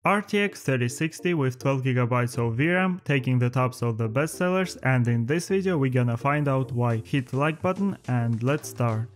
RTX 3060 with 12GB of VRAM, taking the tops of the bestsellers, and in this video we're gonna find out why. Hit the like button and let's start.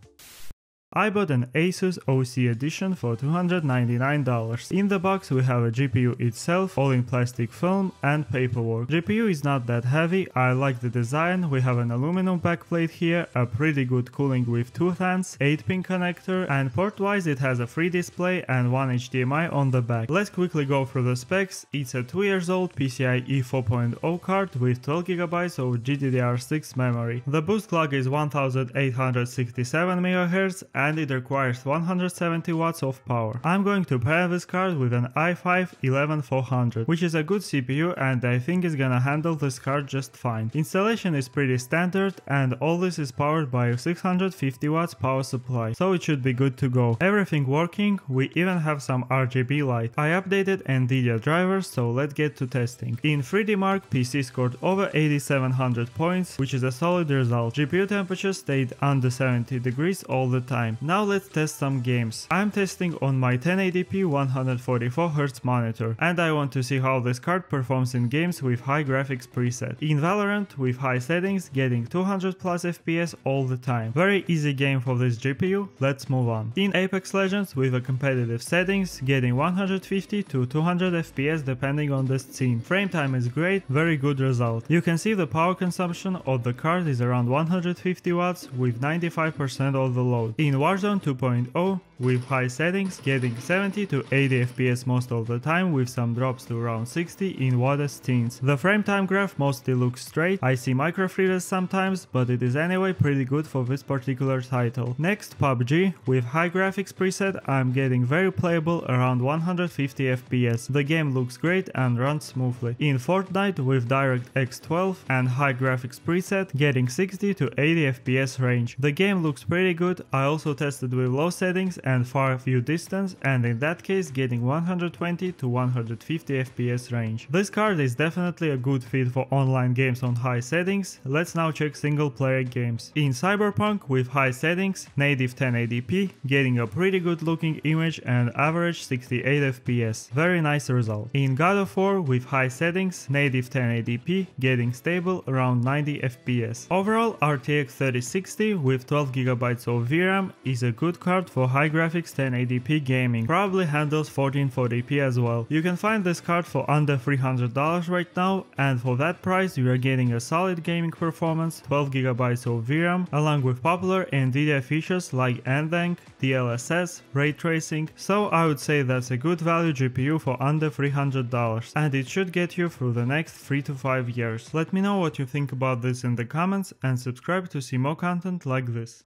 I bought an Asus OC edition for $299. In the box we have a GPU itself, all in plastic film and paperwork. GPU is not that heavy, I like the design. We have an aluminum backplate here, a pretty good cooling with 2 fans, 8-pin connector, and port-wise it has a free display and 1 HDMI on the back. Let's quickly go through the specs. It's a 2 years old PCIe 4.0 card with 12GB of GDDR6 memory. The boost clock is 1867 MHz and it requires 170 watts of power. I'm going to pair this card with an i5 11400, which is a good CPU and I think is gonna handle this card just fine. Installation is pretty standard and all this is powered by a 650 watts power supply, so it should be good to go. Everything working, we even have some RGB light. I updated NVIDIA drivers, so let's get to testing. In 3D Mark, PC scored over 8700 points, which is a solid result. GPU temperature stayed under 70 degrees all the time. Now let's test some games. I'm testing on my 1080p 144Hz monitor and I want to see how this card performs in games with high graphics preset. In Valorant with high settings, getting 200 plus FPS all the time. Very easy game for this GPU, let's move on. In Apex Legends with a competitive settings, getting 150 to 200 FPS depending on the scene. Frame time is great, very good result. You can see the power consumption of the card is around 150 watts with 95% of the load. In Warzone 2.0 with high settings, getting 70 to 80 FPS most of the time with some drops to around 60 in modest scenes. The frame time graph mostly looks straight, I see micro freezes sometimes, but it is anyway pretty good for this particular title. Next, PUBG, with high graphics preset I'm getting very playable around 150 FPS. The game looks great and runs smoothly. In Fortnite with DirectX 12 and high graphics preset, getting 60 to 80 FPS range. The game looks pretty good, I also tested with low settings and far view distance, and in that case getting 120 to 150 FPS range. This card is definitely a good fit for online games on high settings. Let's now check single player games. In Cyberpunk with high settings, native 1080p, getting a pretty good looking image and average 68 FPS. Very nice result. In God of War with high settings, native 1080p, getting stable around 90 FPS. Overall, RTX 3060 with 12GB of VRAM is a good card for high graphics 1080p gaming. Probably handles 1440p as well. You can find this card for under $300 right now, and for that price you are getting a solid gaming performance, 12GB of VRAM, along with popular NVIDIA features like NVENC, DLSS, ray tracing, so I would say that's a good value GPU for under $300 and it should get you through the next 3 to 5 years. Let me know what you think about this in the comments and subscribe to see more content like this.